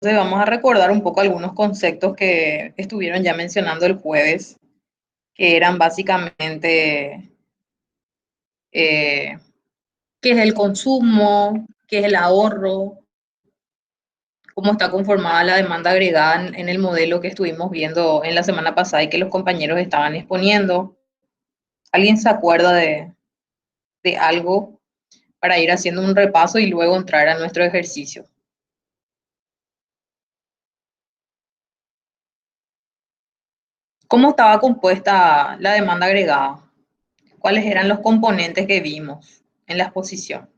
vamos a recordar un poco algunos conceptos que estuvieron ya mencionando el jueves, que eran básicamente eh, qué es el consumo, qué es el ahorro, cómo está conformada la demanda agregada en el modelo que estuvimos viendo en la semana pasada y que los compañeros estaban exponiendo. ¿Alguien se acuerda de algo para ir haciendo un repaso y luego entrar a nuestro ejercicio? ¿Cómo estaba compuesta la demanda agregada? ¿Cuáles eran los componentes que vimos en la exposición?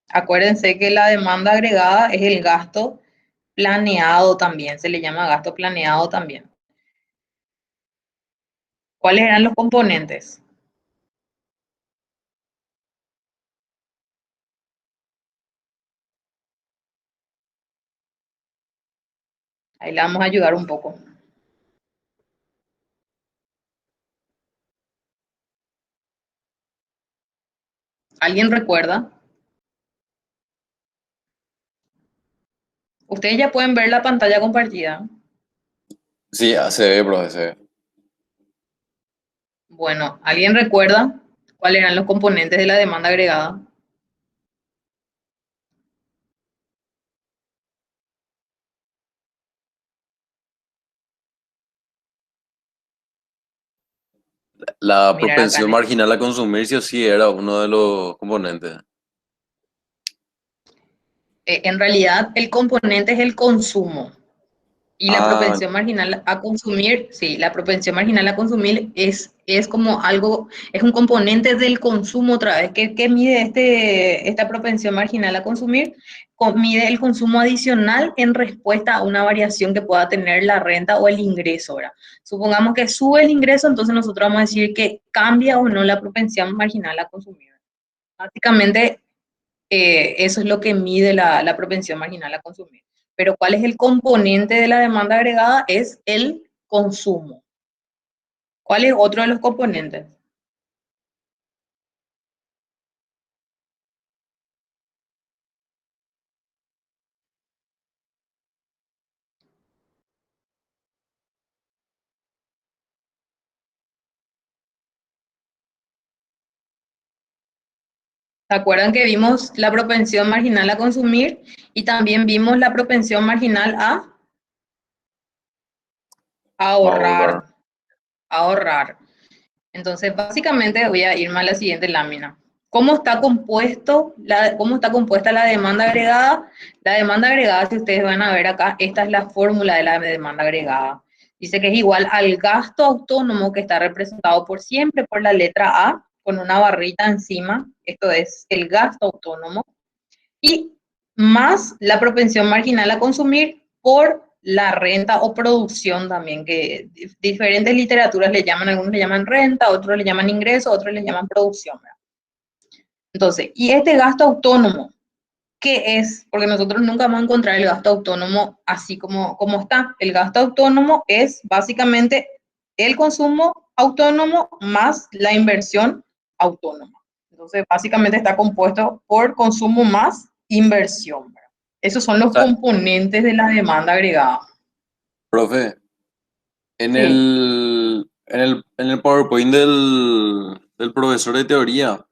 Acuérdense que la demanda agregada es el gasto planeado también, se le llama gasto planeado también. ¿Cuáles eran los componentes? Ahí le vamos a ayudar un poco. ¿Alguien recuerda? Ustedes ya pueden ver la pantalla compartida. Sí, se ve, profe, se ve. Bueno, ¿alguien recuerda cuáles eran los componentes de la demanda agregada? La Mirar acá propensión marginal a consumir sí o sí era uno de los componentes. en realidad el componente es el consumo. Y la Ah, propensión marginal a consumir, sí, la propensión marginal a consumir es como algo, es un componente del consumo otra vez. ¿Qué mide esta propensión marginal a consumir? Mide el consumo adicional en respuesta a una variación que pueda tener la renta o el ingreso, ¿verdad? Supongamos que sube el ingreso, entonces nosotros vamos a decir que cambia o no la propensión marginal a consumir. Básicamente, eso es lo que mide la propensión marginal a consumir. Pero ¿cuál es el componente de la demanda agregada? Es el consumo. ¿Cuál es otro de los componentes? ¿Se acuerdan que vimos la propensión marginal a consumir y también vimos la propensión marginal a ahorrar. ahorrar? Ahorrar. Entonces, básicamente voy a irme a la siguiente lámina. ¿Cómo está compuesta la demanda agregada? La demanda agregada, si ustedes van a ver acá, esta es la fórmula de la demanda agregada. Dice que es igual al gasto autónomo que está representado por siempre por la letra A, con una barrita encima. Esto es el gasto autónomo. Y más la propensión marginal a consumir por la renta o producción también, que diferentes literaturas le llaman, algunos le llaman renta, otros le llaman ingreso, otros le llaman producción, ¿verdad? Entonces, ¿y este gasto autónomo qué es? Porque nosotros nunca vamos a encontrar el gasto autónomo así como está. El gasto autónomo es básicamente el consumo autónomo más la inversión autónoma. Entonces, básicamente está compuesto por consumo más inversión, ¿verdad? Esos son los Sa- componentes de la demanda agregada. Profe, Sí. en el PowerPoint del profesor de teoría,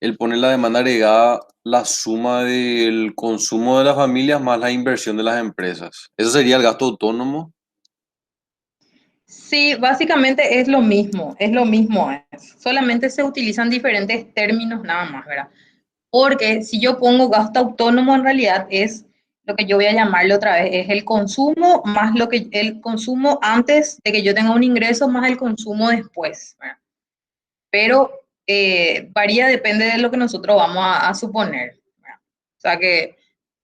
él pone la demanda agregada la suma del consumo de las familias más la inversión de las empresas. ¿Eso sería el gasto autónomo? Sí, básicamente es lo mismo, solamente se utilizan diferentes términos nada más, ¿verdad? Porque si yo pongo gasto autónomo, en realidad es lo que yo voy a llamarle otra vez, es el consumo más lo que el consumo antes de que yo tenga un ingreso más el consumo después, ¿verdad? Pero varía, depende de lo que nosotros vamos a suponer, ¿verdad? O sea que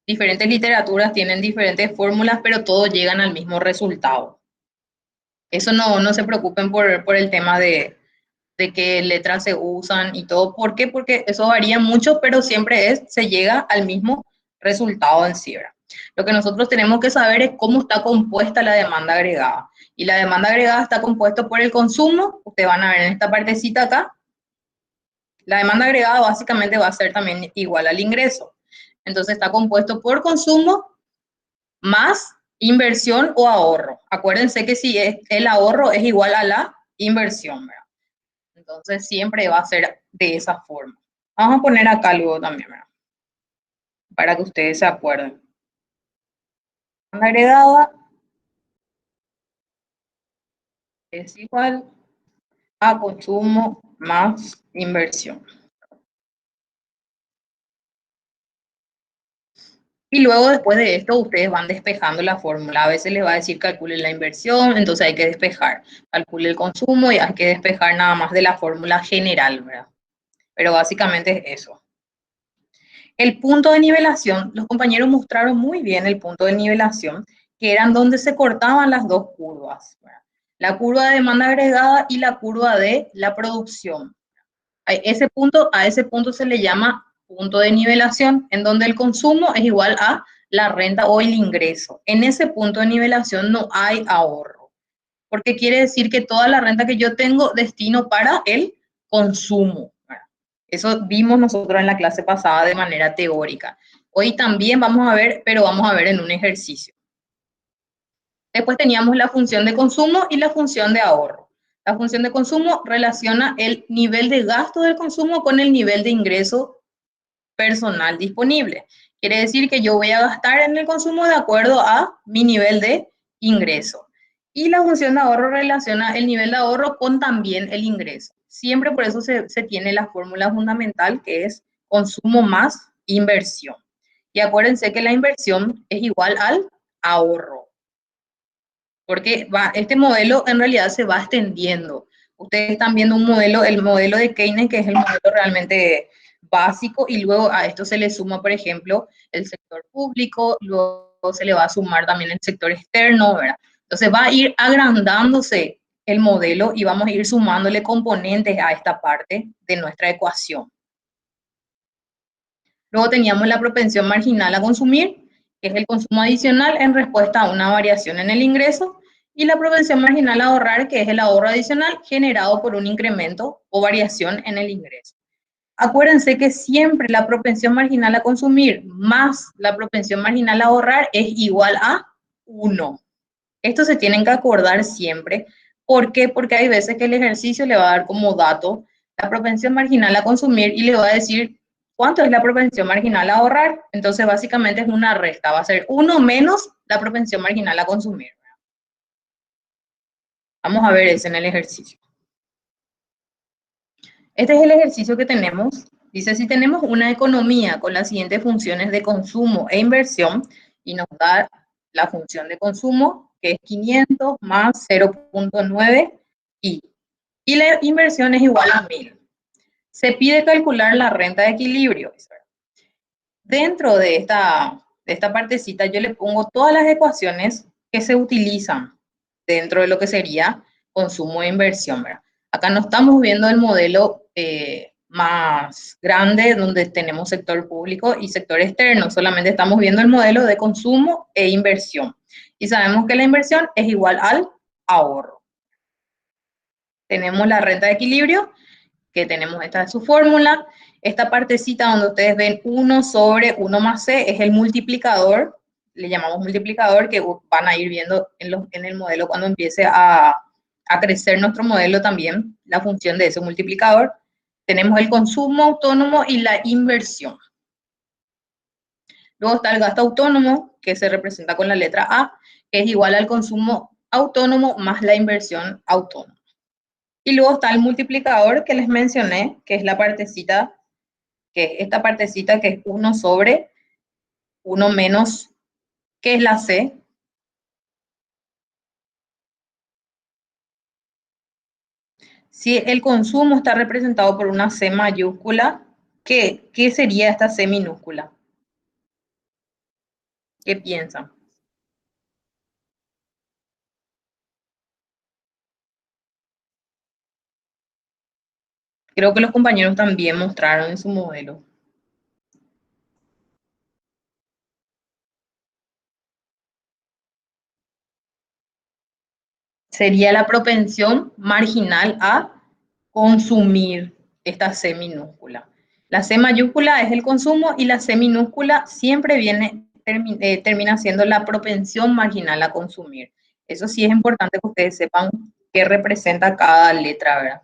diferentes literaturas tienen diferentes fórmulas, pero todos llegan al mismo resultado. Eso no se preocupen por el tema de qué letras se usan y todo. ¿Por qué? Porque eso varía mucho, pero siempre se llega al mismo resultado en sí, ¿verdad? Lo que nosotros tenemos que saber es cómo está compuesta la demanda agregada. Y la demanda agregada está compuesto por el consumo. Ustedes van a ver en esta partecita acá. La demanda agregada básicamente va a ser también igual al ingreso. Entonces está compuesto por consumo más inversión o ahorro. Acuérdense que si el ahorro es igual a la inversión, ¿verdad? Entonces siempre va a ser de esa forma. Vamos a poner acá luego también, ¿verdad? Para que ustedes se acuerden. Demanda agregada es igual a consumo más inversión. Y luego después de esto ustedes van despejando la fórmula. A veces les va a decir calcule la inversión, entonces hay que despejar. Calcule el consumo y hay que despejar nada más de la fórmula general, ¿verdad? Pero básicamente es eso. El punto de nivelación, los compañeros mostraron muy bien el punto de nivelación, que eran donde se cortaban las dos curvas, ¿verdad? La curva de demanda agregada y la curva de la producción. A ese punto se le llama punto de nivelación, en donde el consumo es igual a la renta o el ingreso. En ese punto de nivelación no hay ahorro, porque quiere decir que toda la renta que yo tengo destino para el consumo. Eso vimos nosotros en la clase pasada de manera teórica. Hoy también vamos a ver, pero vamos a ver en un ejercicio. Después teníamos la función de consumo y la función de ahorro. La función de consumo relaciona el nivel de gasto del consumo con el nivel de ingreso personal disponible. Quiere decir que yo voy a gastar en el consumo de acuerdo a mi nivel de ingreso. Y la función de ahorro relaciona el nivel de ahorro con también el ingreso. Siempre por eso se tiene la fórmula fundamental que es consumo más inversión. Y acuérdense que la inversión es igual al ahorro. Porque este modelo en realidad se va extendiendo. Ustedes están viendo un modelo, el modelo de Keynes, que es el modelo realmente básico, y luego a esto se le suma, por ejemplo, el sector público, luego se le va a sumar también el sector externo, ¿verdad? Entonces va a ir agrandándose el modelo y vamos a ir sumándole componentes a esta parte de nuestra ecuación. Luego teníamos la propensión marginal a consumir, que es el consumo adicional en respuesta a una variación en el ingreso, y la propensión marginal a ahorrar, que es el ahorro adicional generado por un incremento o variación en el ingreso. Acuérdense que siempre la propensión marginal a consumir más la propensión marginal a ahorrar es igual a 1. Esto se tienen que acordar siempre. ¿Por qué? Porque hay veces que el ejercicio le va a dar como dato la propensión marginal a consumir y le va a decir cuánto es la propensión marginal a ahorrar. Entonces, básicamente es una resta. Va a ser 1 menos la propensión marginal a consumir. Vamos a ver eso en el ejercicio. Este es el ejercicio que tenemos. Dice, si tenemos una economía con las siguientes funciones de consumo e inversión, y nos da la función de consumo, que es 500 más 0.9 y la inversión es igual a 1000. Se pide calcular la renta de equilibrio. Dentro de esta partecita yo le pongo todas las ecuaciones que se utilizan dentro de lo que sería consumo e inversión, ¿verdad? Acá no estamos viendo el modelo más grande donde tenemos sector público y sector externo, solamente estamos viendo el modelo de consumo e inversión. Y sabemos que la inversión es igual al ahorro. Tenemos la renta de equilibrio, que tenemos esta es su fórmula. Esta partecita donde ustedes ven 1 sobre 1 más C es el multiplicador, le llamamos multiplicador, que van a ir viendo en el modelo cuando empiece a crecer nuestro modelo también, la función de ese multiplicador. Tenemos el consumo autónomo y la inversión. Luego está el gasto autónomo, que se representa con la letra A, que es igual al consumo autónomo más la inversión autónoma. Y luego está el multiplicador que les mencioné, que es la partecita, que es esta partecita que es 1 sobre 1 menos, que es la C. Si el consumo está representado por una C mayúscula, ¿qué sería esta C minúscula? ¿Qué piensan? Creo que los compañeros también mostraron en su modelo. sería la propensión marginal a consumir esta C minúscula. La C mayúscula es el consumo y la C minúscula siempre termina siendo la propensión marginal a consumir. Eso sí es importante que ustedes sepan qué representa cada letra, ¿verdad?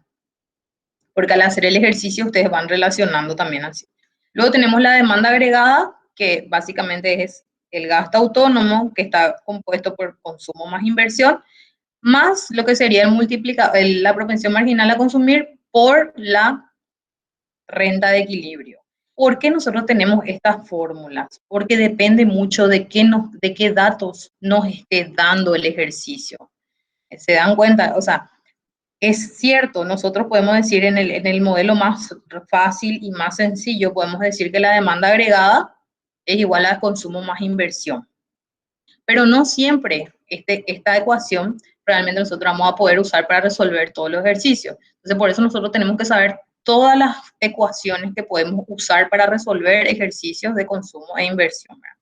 Porque al hacer el ejercicio ustedes van relacionando también así. Luego tenemos la demanda agregada, que básicamente es el gasto autónomo, que está compuesto por consumo más inversión, más lo que sería la propensión marginal a consumir por la renta de equilibrio. ¿Por qué nosotros tenemos estas fórmulas? Porque depende mucho de qué datos nos esté dando el ejercicio. ¿Se dan cuenta? O sea, es cierto, nosotros podemos decir en el modelo más fácil y más sencillo, podemos decir que la demanda agregada es igual a consumo más inversión. Pero no siempre esta ecuación realmente nosotros vamos a poder usar para resolver todos los ejercicios. Entonces, por eso nosotros tenemos que saber todas las ecuaciones que podemos usar para resolver ejercicios de consumo e inversión, ¿verdad?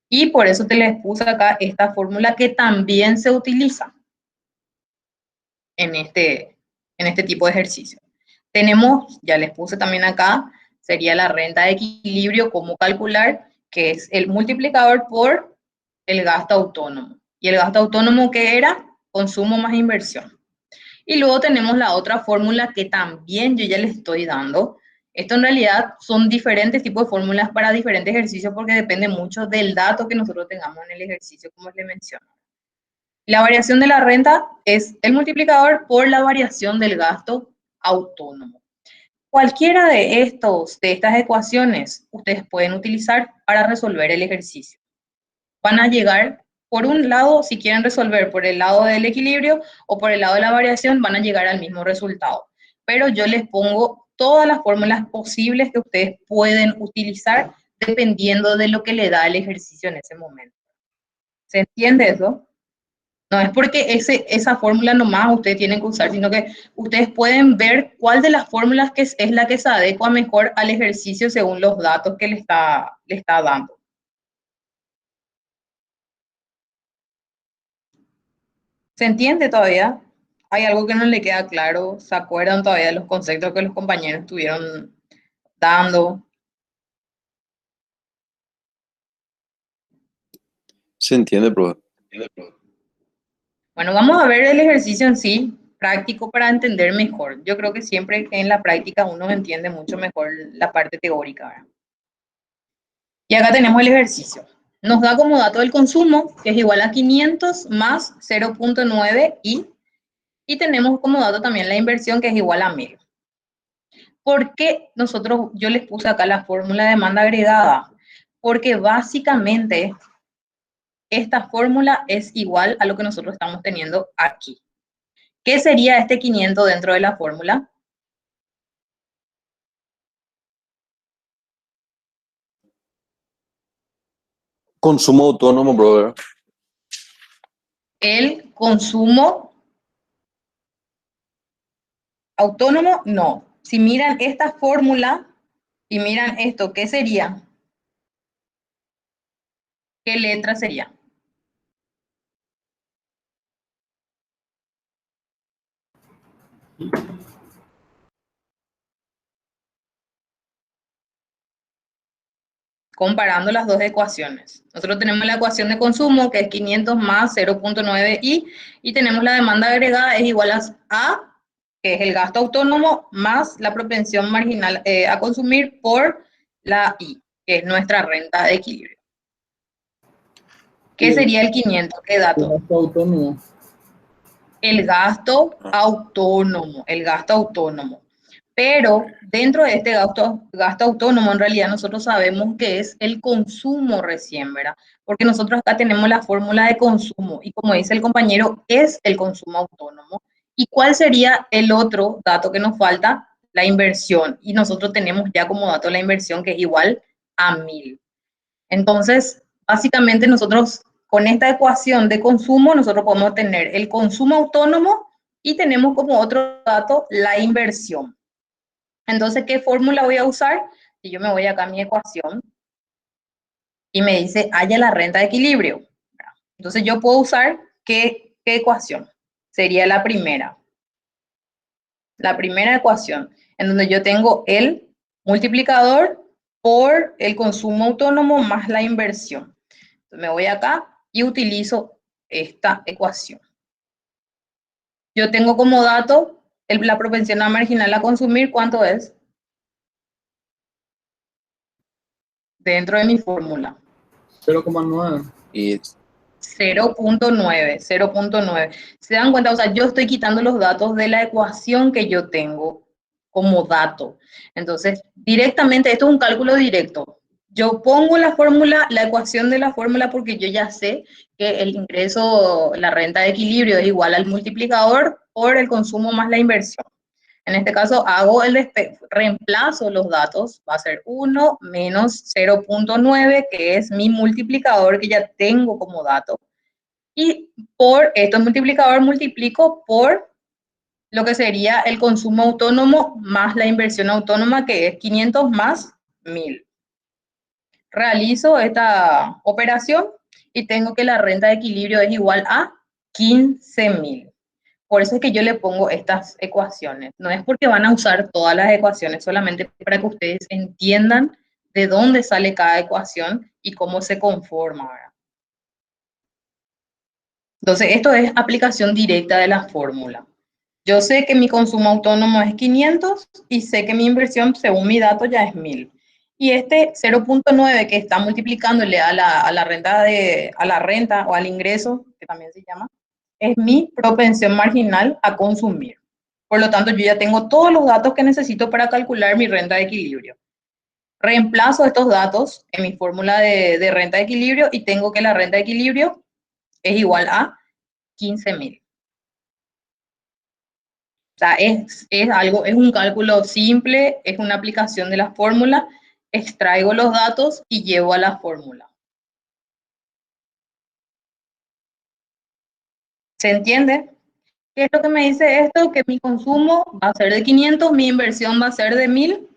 Y por eso te les puse acá esta fórmula que también se utiliza en este tipo de ejercicio. Tenemos, ya les puse también acá, sería la renta de equilibrio, cómo calcular, que es el multiplicador por el gasto autónomo. Y el gasto autónomo, ¿qué era? Consumo más inversión. Y luego tenemos la otra fórmula que también yo ya les estoy dando. Esto en realidad son diferentes tipos de fórmulas para diferentes ejercicios porque depende mucho del dato que nosotros tengamos en el ejercicio, como les menciono. La variación de la renta es el multiplicador por la variación del gasto autónomo. Cualquiera de estas ecuaciones ustedes pueden utilizar para resolver el ejercicio. Van a llegar, por un lado, si quieren resolver por el lado del equilibrio o por el lado de la variación, van a llegar al mismo resultado. Pero yo les pongo todas las fórmulas posibles que ustedes pueden utilizar dependiendo de lo que le da el ejercicio en ese momento. ¿Se entiende eso? No es porque esa fórmula nomás ustedes tienen que usar, sino que ustedes pueden ver cuál de las fórmulas es la que se adecua mejor al ejercicio según los datos que le está dando. ¿Se entiende todavía? ¿Hay algo que no le queda claro? ¿Se acuerdan todavía de los conceptos que los compañeros estuvieron dando? Se entiende, profe. Bueno, vamos a ver el ejercicio en sí, práctico, para entender mejor. Yo creo que siempre en la práctica uno entiende mucho mejor la parte teórica, ¿verdad? Y acá tenemos el ejercicio. Nos da como dato el consumo, que es igual a 500 más 0.9 y tenemos como dato también la inversión, que es igual a 1000. ¿Por qué yo les puse acá la fórmula de demanda agregada? Porque básicamente esta fórmula es igual a lo que nosotros estamos teniendo aquí. ¿Qué sería este 500 dentro de la fórmula? Consumo autónomo, brother. El consumo autónomo, no. Si miran esta fórmula y miran esto, ¿qué sería? ¿Qué letra sería? Comparando las dos ecuaciones. Nosotros tenemos la ecuación de consumo, que es 500 más 0.9i, y tenemos la demanda agregada, es igual a, que es el gasto autónomo, más la propensión marginal a consumir por la I, que es nuestra renta de equilibrio. ¿Qué sería el 500? ¿Qué dato? El gasto autónomo. El gasto autónomo, el gasto autónomo. Pero dentro de este gasto autónomo, en realidad nosotros sabemos que es el consumo recién, ¿verdad? Porque nosotros acá tenemos la fórmula de consumo y como dice el compañero, es el consumo autónomo. ¿Y cuál sería el otro dato que nos falta? La inversión. Y nosotros tenemos ya como dato la inversión que es igual a 1000. Entonces, básicamente nosotros con esta ecuación de consumo, nosotros podemos tener el consumo autónomo y tenemos como otro dato la inversión. Entonces, ¿qué fórmula voy a usar? Si yo me voy acá a mi ecuación y me dice, haya la renta de equilibrio. Entonces, yo puedo usar ¿qué ecuación? sería la primera ecuación, en donde yo tengo el multiplicador por el consumo autónomo más la inversión. Entonces me voy acá y utilizo esta ecuación. Yo tengo como dato la propensión marginal a consumir, ¿cuánto es? Dentro de mi fórmula. 0,9. Y 0.9, 0.9. ¿Se dan cuenta? O sea, yo estoy quitando los datos de la ecuación que yo tengo como dato. Entonces, directamente, esto es un cálculo directo. Yo pongo la fórmula, la ecuación de la fórmula, porque yo ya sé que el ingreso, la renta de equilibrio es igual al multiplicador por el consumo más la inversión. En este caso, hago reemplazo los datos, va a ser 1 menos 0.9, que es mi multiplicador que ya tengo como dato. Y por este multiplicador multiplico por lo que sería el consumo autónomo más la inversión autónoma, que es 500 más 1000. Realizo esta operación y tengo que la renta de equilibrio es igual a 15.000. Por eso es que yo le pongo estas ecuaciones. No es porque van a usar todas las ecuaciones, solamente para que ustedes entiendan de dónde sale cada ecuación y cómo se conforma, ¿verdad? Entonces, esto es aplicación directa de la fórmula. Yo sé que mi consumo autónomo es 500 y sé que mi inversión, según mi dato, ya es 1000. Y este 0.9 que está multiplicándole a la renta o al ingreso, que también se llama, es mi propensión marginal a consumir. Por lo tanto, yo ya tengo todos los datos que necesito para calcular mi renta de equilibrio. Reemplazo estos datos en mi fórmula de renta de equilibrio y tengo que la renta de equilibrio es igual a 15.000. O sea, es un cálculo simple, es una aplicación de la fórmula, extraigo los datos y llevo a la fórmula. ¿Se entiende? ¿Qué es lo que me dice esto? Que mi consumo va a ser de 500, mi inversión va a ser de 1000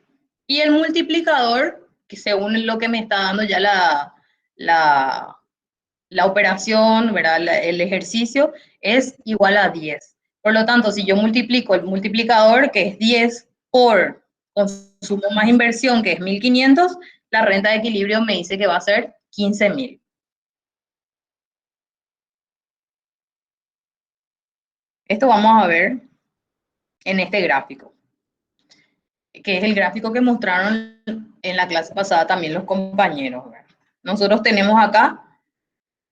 y el multiplicador, que según lo que me está dando ya la operación, ¿verdad? El ejercicio, es igual a 10. Por lo tanto, si yo multiplico el multiplicador, que es 10, por consumo más inversión, que es 1500, la renta de equilibrio me dice que va a ser 15.000. Esto vamos a ver en este gráfico, que es el gráfico que mostraron en la clase pasada también los compañeros, ¿verdad? Nosotros tenemos acá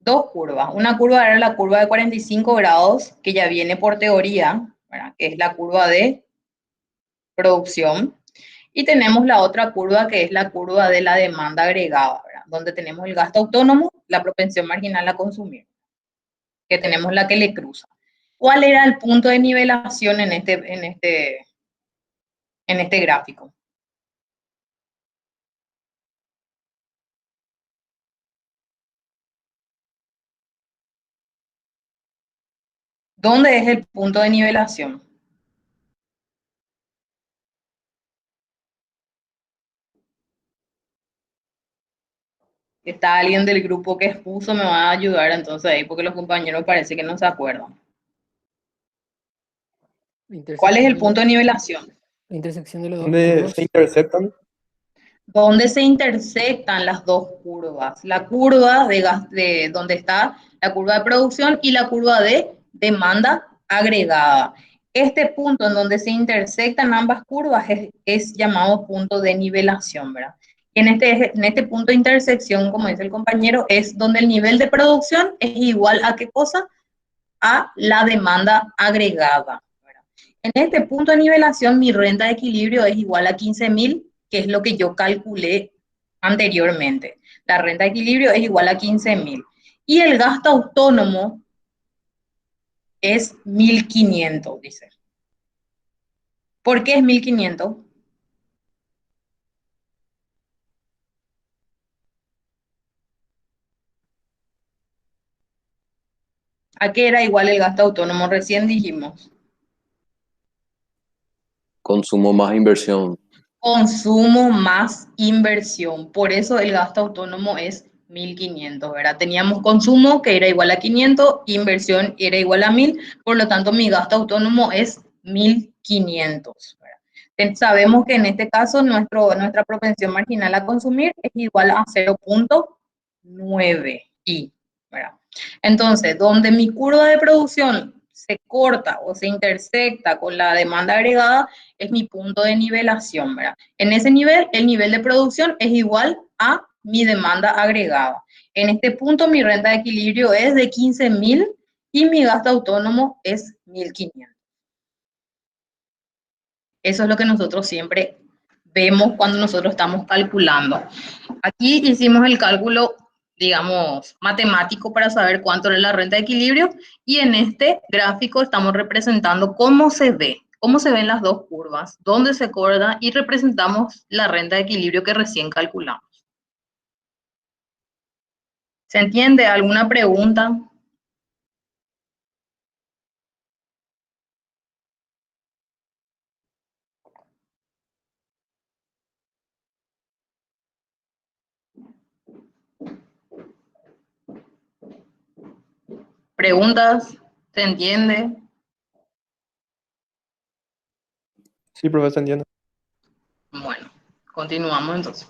dos curvas. Una curva era la curva de 45 grados, que ya viene por teoría, ¿verdad? Que es la curva de producción. Y tenemos la otra curva, que es la curva de la demanda agregada, ¿verdad? Donde tenemos el gasto autónomo, la propensión marginal a consumir, que tenemos la que le cruza. ¿Cuál era el punto de nivelación en este gráfico? ¿Dónde es el punto de nivelación? Está alguien del grupo que expuso, me va a ayudar entonces ahí, porque los compañeros parece que no se acuerdan. ¿Cuál es el punto de nivelación? La intersección de los dos ¿Dónde curvos. se intersectan? Donde se intersectan las dos curvas. La curva de donde está la curva de producción y la curva de demanda agregada. Este punto en donde se intersectan ambas curvas es llamado punto de nivelación, ¿verdad? Y en este punto de intersección, como dice el compañero, es donde el nivel de producción es igual a ¿qué cosa? A la demanda agregada, ¿verdad? En este punto de nivelación, mi renta de equilibrio es igual a 15.000, que es lo que yo calculé anteriormente. La renta de equilibrio es igual a 15.000. Y el gasto autónomo es 1.500, dice. ¿Por qué es 1.500? ¿A qué era igual el gasto autónomo? Recién dijimos. consumo más inversión. Consumo más inversión. Por eso el gasto autónomo es 1.500, ¿verdad? Teníamos consumo que era igual a 500, inversión era igual a 1.000, por lo tanto mi gasto autónomo es 1.500, ¿verdad? Sabemos que en este caso nuestra propensión marginal a consumir es igual a 0.9 y, ¿verdad? Entonces, donde mi curva de producción se corta o se intersecta con la demanda agregada es mi punto de nivelación, ¿verdad? En ese nivel, el nivel de producción es igual a mi demanda agregada. En este punto, mi renta de equilibrio es de 15.000 y mi gasto autónomo es 1.500. Eso es lo que nosotros siempre vemos cuando nosotros estamos calculando. Aquí hicimos el cálculo, digamos, matemático para saber cuánto era la renta de equilibrio y en este gráfico estamos representando cómo se ven las dos curvas, dónde se corta y representamos la renta de equilibrio que recién calculamos. ¿Se entiende? ¿Alguna pregunta? ¿Preguntas? ¿Se entiende? Sí, profesor, entiendo. Bueno, continuamos entonces.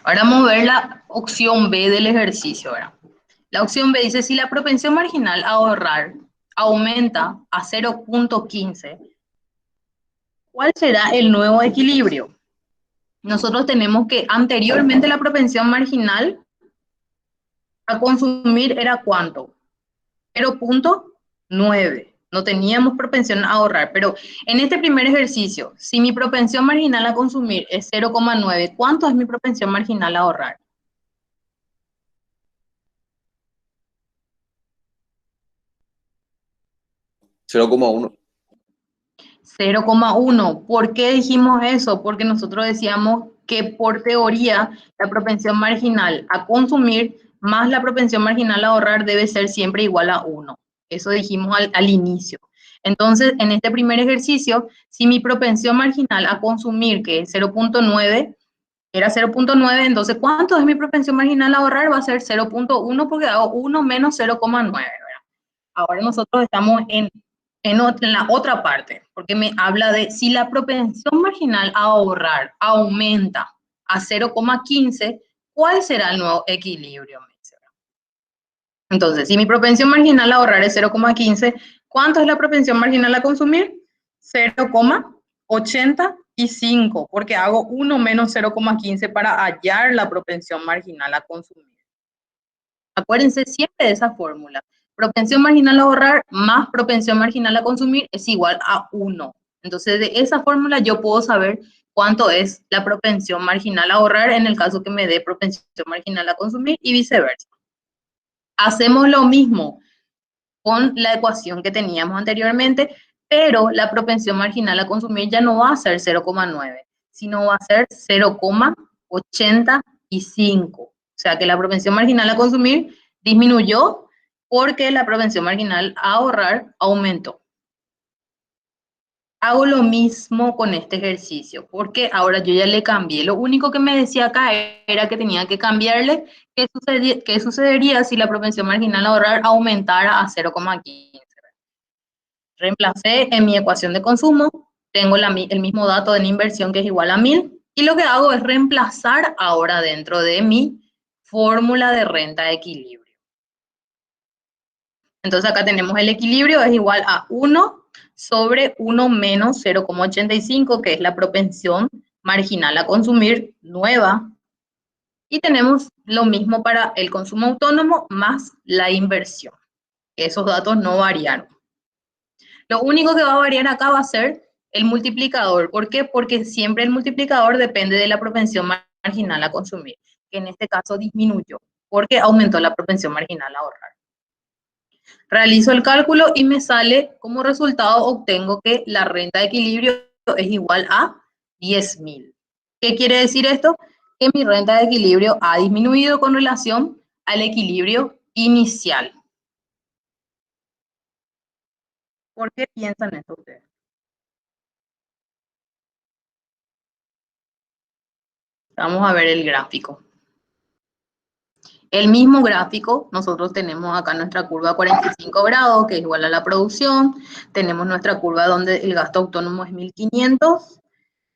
Ahora vamos a ver la opción B del ejercicio, ¿verdad? La opción B dice, si la propensión marginal a ahorrar aumenta a 0.15, ¿cuál será el nuevo equilibrio? Nosotros tenemos que anteriormente la propensión marginal a consumir era ¿cuánto? 0.9. No teníamos propensión a ahorrar, pero en este primer ejercicio, si mi propensión marginal a consumir es 0.9, ¿cuánto es mi propensión marginal a ahorrar? 0,1. 0,1. ¿Por qué dijimos eso? Porque nosotros decíamos que por teoría la propensión marginal a consumir más la propensión marginal a ahorrar debe ser siempre igual a 1. Eso dijimos al inicio. Entonces, en este primer ejercicio, si mi propensión marginal a consumir, que es 0.9, era 0.9, entonces, ¿cuánto es mi propensión marginal a ahorrar? Va a ser 0.1 porque hago 1 menos 0,9. Ahora nosotros estamos en la otra parte, porque me habla de si la propensión marginal a ahorrar aumenta a 0,15, ¿cuál será el nuevo equilibrio? Entonces, si mi propensión marginal a ahorrar es 0,15, ¿cuánto es la propensión marginal a consumir? 0,85, porque hago 1 menos 0,15 para hallar la propensión marginal a consumir. Acuérdense siempre de esa fórmula. Propensión marginal a ahorrar más propensión marginal a consumir es igual a 1. Entonces, de esa fórmula yo puedo saber cuánto es la propensión marginal a ahorrar en el caso que me dé propensión marginal a consumir y viceversa. Hacemos lo mismo con la ecuación que teníamos anteriormente, pero la propensión marginal a consumir ya no va a ser 0,9, sino va a ser 0,85. O sea que la propensión marginal a consumir disminuyó porque la propensión marginal a ahorrar aumentó. Hago lo mismo con este ejercicio, porque ahora yo ya le cambié. Lo único que me decía acá era que tenía que cambiarle qué sucedería si la propensión marginal a ahorrar aumentara a 0,15. Reemplacé en mi ecuación de consumo, tengo el mismo dato de inversión que es igual a 1.000, y lo que hago es reemplazar ahora dentro de mi fórmula de renta de equilibrio. Entonces acá tenemos el equilibrio, es igual a 1 sobre 1 menos 0,85, que es la propensión marginal a consumir nueva. Y tenemos lo mismo para el consumo autónomo más la inversión. Esos datos no variaron. Lo único que va a variar acá va a ser el multiplicador. ¿Por qué? Porque siempre el multiplicador depende de la propensión marginal a consumir, que en este caso disminuyó, porque aumentó la propensión marginal a ahorrar. Realizo el cálculo y me sale como resultado, obtengo que la renta de equilibrio es igual a 10.000. ¿Qué quiere decir esto? Que mi renta de equilibrio ha disminuido con relación al equilibrio inicial. ¿Por qué piensan esto ustedes? Vamos a ver el gráfico. El mismo gráfico, nosotros tenemos acá nuestra curva a 45 grados, que es igual a la producción, tenemos nuestra curva donde el gasto autónomo es 1500,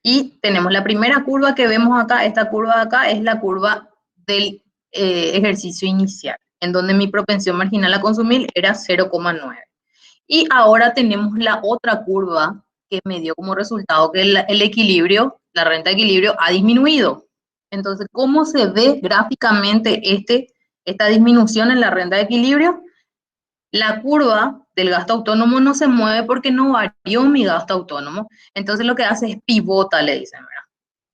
y tenemos la primera curva que vemos acá, esta curva de acá es la curva del ejercicio inicial, en donde mi propensión marginal a consumir era 0,9. Y ahora tenemos la otra curva que me dio como resultado que el equilibrio, la renta de equilibrio ha disminuido. Entonces, ¿cómo se ve gráficamente esta disminución en la renta de equilibrio? La curva del gasto autónomo no se mueve porque no varió mi gasto autónomo. Entonces lo que hace es pivota, le dicen, ¿verdad?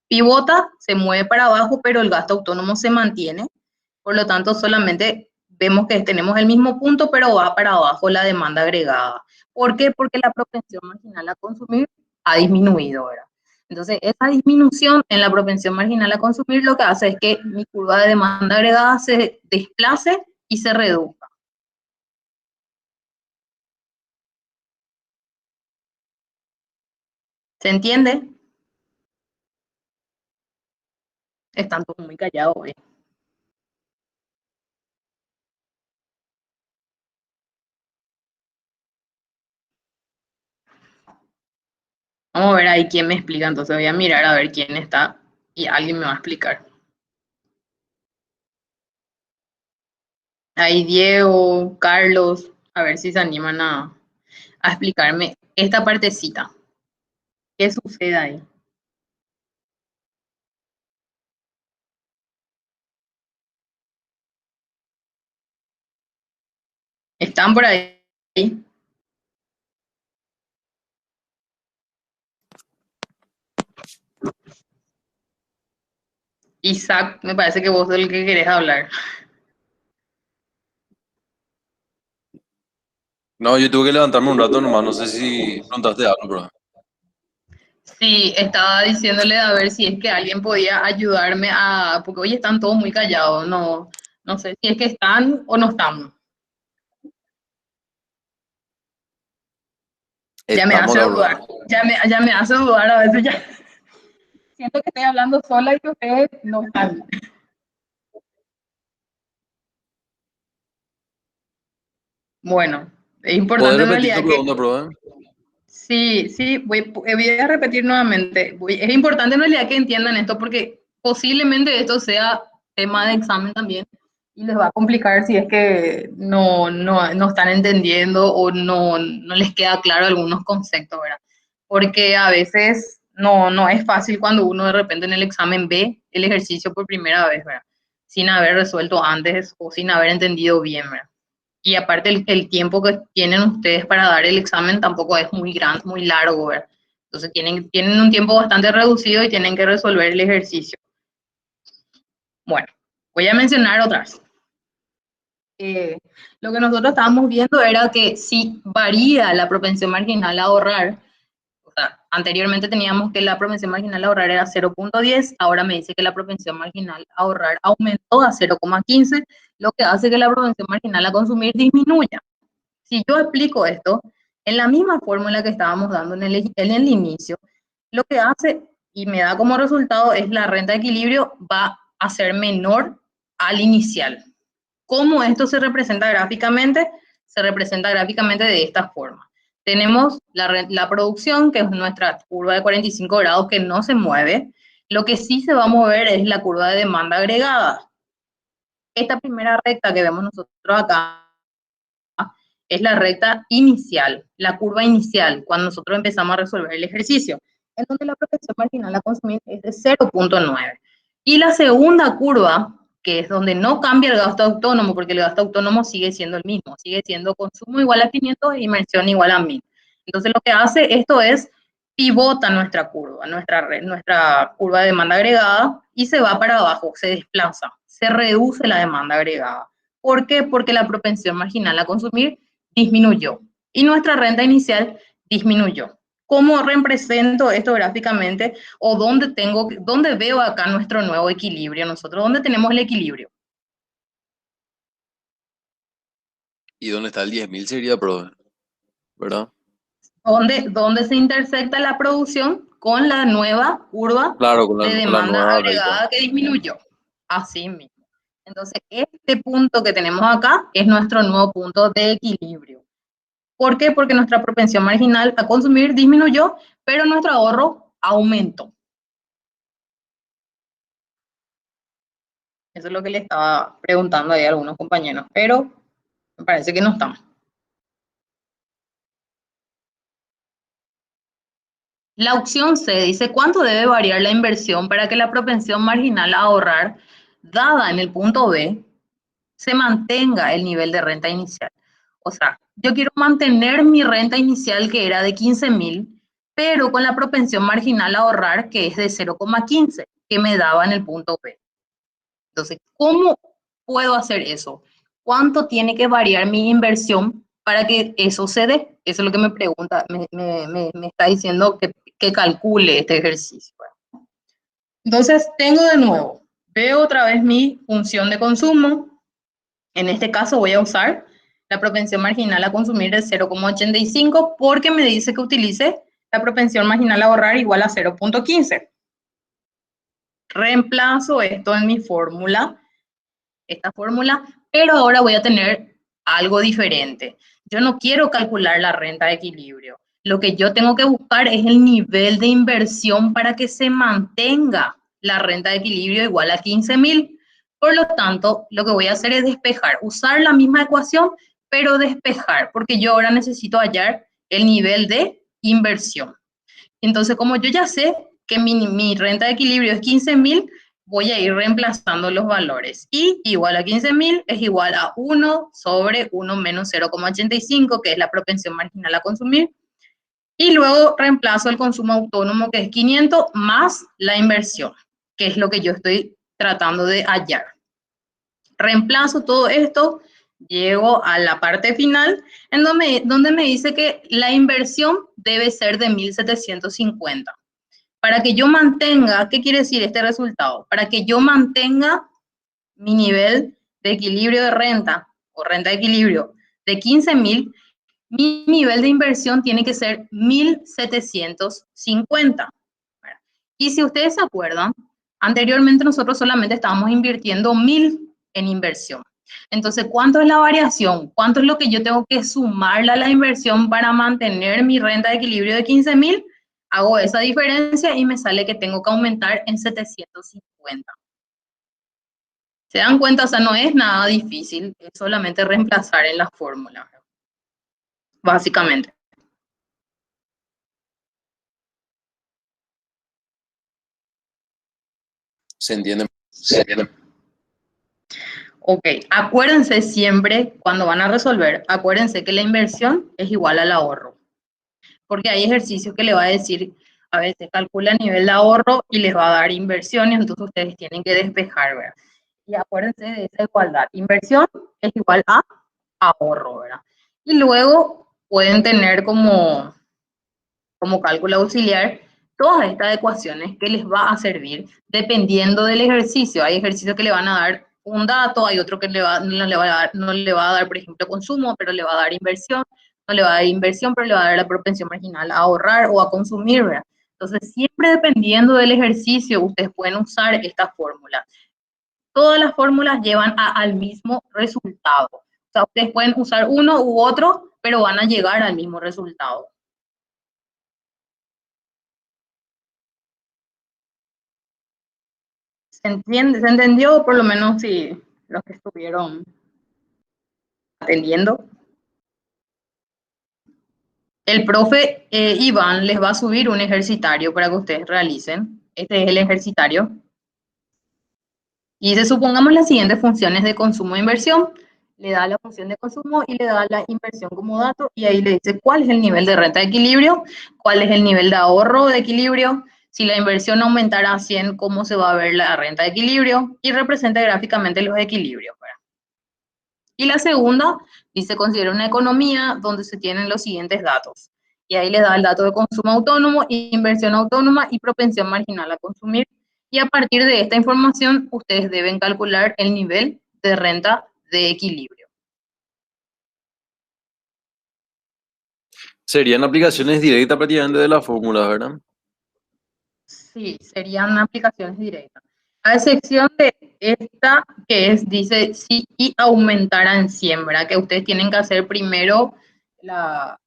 Pivota, se mueve para abajo, pero el gasto autónomo se mantiene. Por lo tanto, solamente vemos que tenemos el mismo punto, pero va para abajo la demanda agregada. ¿Por qué? Porque la propensión marginal a consumir ha disminuido, ¿verdad? Entonces, esa disminución en la propensión marginal a consumir lo que hace es que mi curva de demanda agregada se desplace y se reduzca. ¿Se entiende? Están todos muy callados hoy. Vamos a ver ahí quién me explica, entonces voy a mirar a ver quién está y alguien me va a explicar. Ahí Diego, Carlos, a ver si se animan a explicarme esta partecita. ¿Qué sucede ahí? ¿Están por ahí? Isaac, me parece que vos sos el que querés hablar. No, yo tuve que levantarme un rato nomás, no sé si preguntaste algo, bro. Sí, estaba diciéndole a ver si es que alguien podía ayudarme porque hoy están todos muy callados, no sé si es que están o no están. Ya me Estamos hace la dudar, verdad. ya me hace dudar a veces ya. Siento que estoy hablando sola y que ustedes no están. Bueno, es ¿Podés importante en repetir tu realidad que pregunta, bro? sí, voy a repetir nuevamente. Es importante en realidad que entiendan esto porque posiblemente esto sea tema de examen también y les va a complicar si es que no están entendiendo o no les queda claro algunos conceptos, ¿verdad? Porque a veces no es fácil cuando uno de repente en el examen ve el ejercicio por primera vez, ¿verdad? Sin haber resuelto antes o sin haber entendido bien, ¿verdad? Y aparte el tiempo que tienen ustedes para dar el examen tampoco es muy grande, muy largo, ¿verdad? Entonces tienen un tiempo bastante reducido y tienen que resolver el ejercicio. Bueno, voy a mencionar otras. Lo que nosotros estábamos viendo era que si varía la propensión marginal a ahorrar, o sea, anteriormente teníamos que la propensión marginal a ahorrar era 0,10, ahora me dice que la propensión marginal a ahorrar aumentó a 0,15, lo que hace que la propensión marginal a consumir disminuya. Si yo aplico esto en la misma fórmula que estábamos dando en el inicio, lo que hace y me da como resultado es la renta de equilibrio va a ser menor al inicial. ¿Cómo esto se representa gráficamente? Se representa gráficamente de esta forma. Tenemos la producción, que es nuestra curva de 45 grados que no se mueve. Lo que sí se va a mover es la curva de demanda agregada. Esta primera recta que vemos nosotros acá es la recta inicial, la curva inicial, cuando nosotros empezamos a resolver el ejercicio, en donde la propensión marginal a consumir es de 0,9. Y la segunda curva, que es donde no cambia el gasto autónomo, porque el gasto autónomo sigue siendo el mismo, sigue siendo consumo igual a 500 e inversión igual a 1000. Entonces lo que hace esto es pivota nuestra curva, nuestra curva de demanda agregada y se va para abajo, se desplaza, se reduce la demanda agregada. ¿Por qué? Porque la propensión marginal a consumir disminuyó y nuestra renta inicial disminuyó. ¿Cómo represento esto gráficamente o dónde veo acá nuestro nuevo equilibrio? Nosotros, ¿dónde tenemos el equilibrio? ¿Y dónde está el 10.000 sería, bro? ¿Verdad? ¿Dónde se intersecta la producción con la nueva curva Claro, de con la demanda nueva recta. agregada que disminuyó? Así mismo. Entonces, este punto que tenemos acá es nuestro nuevo punto de equilibrio. ¿Por qué? Porque nuestra propensión marginal a consumir disminuyó, pero nuestro ahorro aumentó. Eso es lo que le estaba preguntando ahí a algunos compañeros, pero me parece que no están. La opción C dice, ¿cuánto debe variar la inversión para que la propensión marginal a ahorrar, dada en el punto B, se mantenga el nivel de renta inicial? O sea, yo quiero mantener mi renta inicial que era de 15.000, pero con la propensión marginal a ahorrar que es de 0,15, que me daba en el punto B. Entonces, ¿cómo puedo hacer eso? ¿Cuánto tiene que variar mi inversión para que eso se dé? Eso es lo que me pregunta, me está diciendo que calcule este ejercicio. Entonces, tengo de nuevo, veo otra vez mi función de consumo. En este caso voy a usar la propensión marginal a consumir de 0,85 porque me dice que utilice la propensión marginal a ahorrar igual a 0,15. Reemplazo esto en mi fórmula, esta fórmula, pero ahora voy a tener algo diferente. Yo no quiero calcular la renta de equilibrio. Lo que yo tengo que buscar es el nivel de inversión para que se mantenga la renta de equilibrio igual a 15.000. Por lo tanto, lo que voy a hacer es despejar, usar la misma ecuación, pero despejar, porque yo ahora necesito hallar el nivel de inversión. Entonces, como yo ya sé que mi renta de equilibrio es 15.000, voy a ir reemplazando los valores. Y igual a 15.000 es igual a 1 sobre 1 menos 0,85, que es la propensión marginal a consumir. Y luego reemplazo el consumo autónomo, que es 500, más la inversión, que es lo que yo estoy tratando de hallar. Reemplazo todo esto, llego a la parte final, en donde me dice que la inversión debe ser de 1.750. Para que yo mantenga, ¿qué quiere decir este resultado? Para que yo mantenga mi nivel de equilibrio de renta o renta de equilibrio de 15.000, mi nivel de inversión tiene que ser 1.750. Y si ustedes se acuerdan, anteriormente nosotros solamente estábamos invirtiendo 1.000 en inversión. Entonces, ¿cuánto es la variación? ¿Cuánto es lo que yo tengo que sumarle a la inversión para mantener mi renta de equilibrio de 15.000? Hago esa diferencia y me sale que tengo que aumentar en 750. ¿Se dan cuenta? O sea, no es nada difícil, es solamente reemplazar en la fórmula, básicamente. ¿Se entiende? Se entiende. Ok, acuérdense siempre, cuando van a resolver, acuérdense que la inversión es igual al ahorro. Porque hay ejercicios que le va a decir, a veces calcula el nivel de ahorro y les va a dar inversiones, entonces ustedes tienen que despejar, ¿verdad? Y acuérdense de esa igualdad. Inversión es igual a ahorro, ¿verdad? Y luego pueden tener como cálculo auxiliar todas estas ecuaciones que les va a servir dependiendo del ejercicio. Hay ejercicios que le van a dar un dato, hay otro que no le va a dar, por ejemplo, consumo, pero le va a dar inversión, no le va a dar inversión, pero le va a dar la propensión marginal a ahorrar o a consumir, ¿verdad? Entonces, siempre dependiendo del ejercicio, ustedes pueden usar esta fórmula. Todas las fórmulas llevan al mismo resultado. O sea, ustedes pueden usar uno u otro, pero van a llegar al mismo resultado. ¿Se entiende? ¿Se entendió? Por lo menos si los que estuvieron atendiendo. El profe Iván les va a subir un ejercitario para que ustedes realicen. Este es el ejercitario. Y si supongamos las siguientes funciones de consumo e inversión, le da la función de consumo y le da la inversión como dato, y ahí le dice cuál es el nivel de renta de equilibrio, cuál es el nivel de ahorro de equilibrio, si la inversión aumentara a 100, cómo se va a ver la renta de equilibrio, y representa gráficamente los equilibrios. Y la segunda dice, considera una economía donde se tienen los siguientes datos. Y ahí les da el dato de consumo autónomo, inversión autónoma y propensión marginal a consumir. Y a partir de esta información, ustedes deben calcular el nivel de renta de equilibrio. Serían aplicaciones directas prácticamente de la fórmula, ¿verdad? Sí, serían aplicaciones directas. A excepción de esta que es, dice, si y aumentara en 100, ¿verdad? Que ustedes tienen que hacer primero la,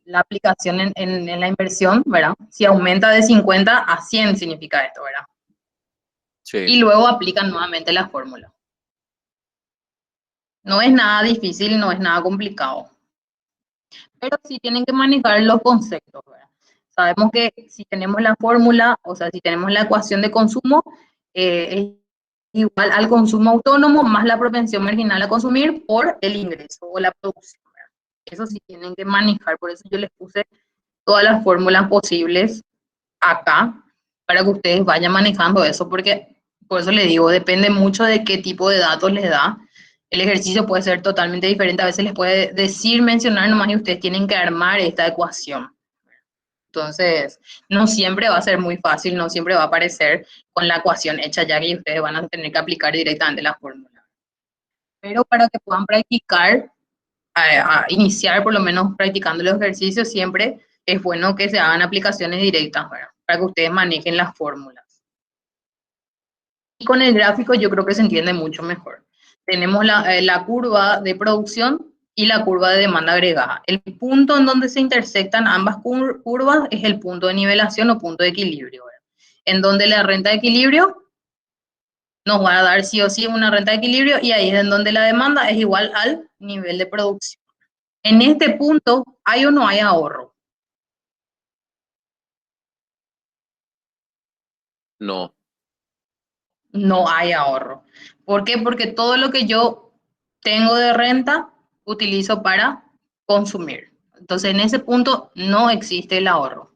la aplicación en la inversión, ¿verdad? Si aumenta de 50 a 100 significa esto, ¿verdad? Y Sí. luego aplican nuevamente la fórmula. No es nada difícil, no es nada complicado. Pero sí tienen que manejar los conceptos, ¿verdad? Sabemos que si tenemos la fórmula, o sea, si tenemos la ecuación de consumo, es igual al consumo autónomo más la propensión marginal a consumir por el ingreso o la producción, ¿verdad? Eso sí tienen que manejar, por eso yo les puse todas las fórmulas posibles acá, para que ustedes vayan manejando eso, porque por eso les digo, depende mucho de qué tipo de datos les da. El ejercicio puede ser totalmente diferente, a veces les puede decir, mencionar nomás y ustedes tienen que armar esta ecuación. Entonces, no siempre va a ser muy fácil, no siempre va a aparecer con la ecuación hecha ya que ustedes van a tener que aplicar directamente la fórmula. Pero para que puedan practicar, a iniciar por lo menos practicando los ejercicios, siempre es bueno que se hagan aplicaciones directas, ¿verdad? Para que ustedes manejen las fórmulas. Y con el gráfico yo creo que se entiende mucho mejor. Tenemos la curva de producción y la curva de demanda agregada. El punto en donde se intersectan ambas curvas es el punto de nivelación o punto de equilibrio, ¿verdad? En donde la renta de equilibrio nos va a dar sí o sí una renta de equilibrio y ahí es en donde la demanda es igual al nivel de producción. En este punto, ¿hay o no hay ahorro? No. No hay ahorro. ¿Por qué? Porque todo lo que yo tengo de renta utilizo para consumir. Entonces, en ese punto no existe el ahorro.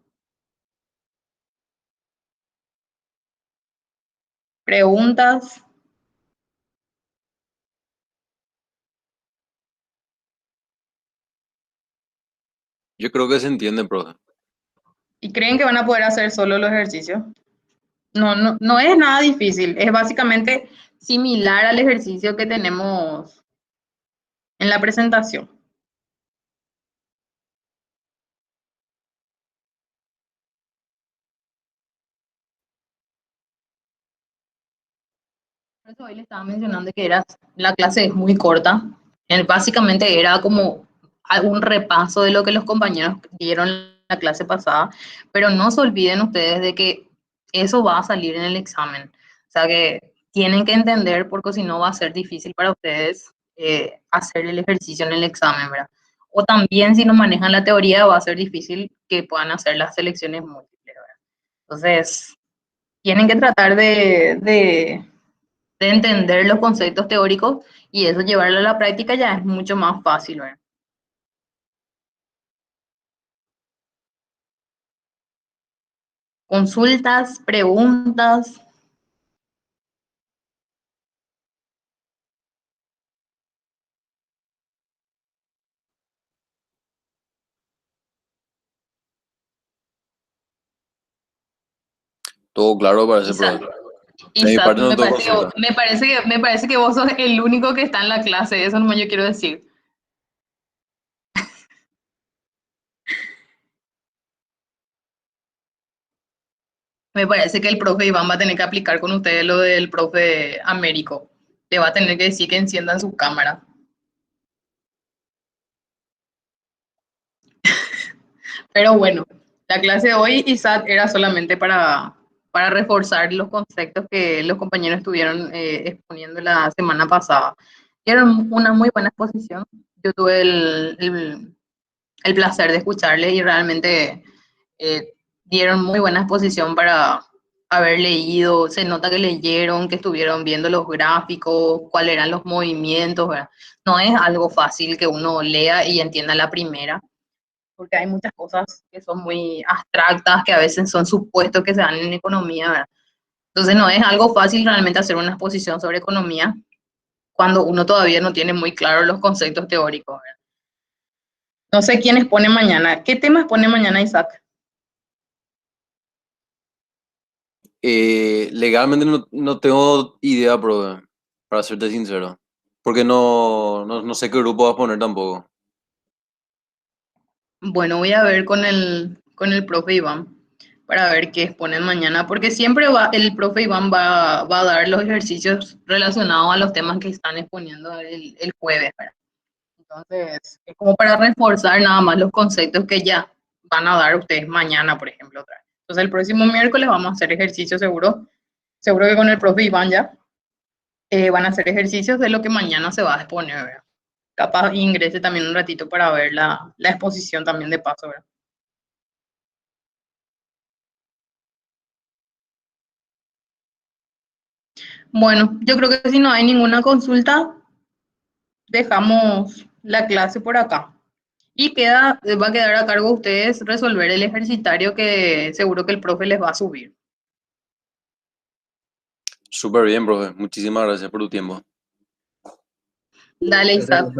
¿Preguntas? Yo creo que se entiende, profe. ¿Y creen que van a poder hacer solo los ejercicios? No es nada difícil. Es básicamente similar al ejercicio que tenemos en la presentación. Por eso hoy le estaba mencionando que la clase es muy corta. Básicamente era como algún repaso de lo que los compañeros dieron la clase pasada, pero no se olviden ustedes de que eso va a salir en el examen. O sea que tienen que entender porque si no va a ser difícil para ustedes hacer el ejercicio en el examen, ¿verdad? O también si no manejan la teoría va a ser difícil que puedan hacer las selecciones múltiples, ¿verdad? Entonces, tienen que tratar de entender los conceptos teóricos y eso llevarlo a la práctica ya es mucho más fácil, ¿verdad? Consultas, preguntas. Todo claro parece, Isaac, profe. De mi Isaac, parte no tengo consulta. me parece que vos sos el único que está en la clase, eso no yo quiero decir. Me parece que el profe Iván va a tener que aplicar con ustedes lo del profe Américo. Le va a tener que decir que enciendan su cámara. Pero bueno, la clase de hoy, Isaac, era solamente para reforzar los conceptos que los compañeros estuvieron exponiendo la semana pasada. Dieron una muy buena exposición. Yo tuve el placer de escucharles y realmente dieron muy buena exposición para haber leído. Se nota que leyeron, que estuvieron viendo los gráficos, cuáles eran los movimientos, ¿verdad? No es algo fácil que uno lea y entienda a la primera porque hay muchas cosas que son muy abstractas, que a veces son supuestos que se dan en economía, ¿verdad? Entonces no es algo fácil realmente hacer una exposición sobre economía cuando uno todavía no tiene muy claro los conceptos teóricos, ¿verdad? No sé quién expone mañana. ¿Qué tema expone mañana, Isaac? Legalmente no tengo idea, profe, para serte sincero. Porque no sé qué grupo vas a poner tampoco. Bueno, voy a ver con el profe Iván. para ver qué exponen mañana, porque siempre el profe Iván va a dar los ejercicios relacionados a los temas que están exponiendo el jueves, ¿verdad? Entonces, es como para reforzar nada más los conceptos que ya van a dar ustedes mañana, por ejemplo, otra vez. Entonces, el próximo miércoles vamos a hacer ejercicios seguro que con el profe Iván ya van a hacer ejercicios de lo que mañana se va a exponer, ¿verdad? Capaz ingrese también un ratito para ver la exposición también de paso, ¿verdad? Bueno, yo creo que si no hay ninguna consulta, dejamos la clase por acá. Y va a quedar a cargo de ustedes resolver el ejercitario que seguro que el profe les va a subir. Súper bien, profe. Muchísimas gracias por tu tiempo. Dale, Isaac.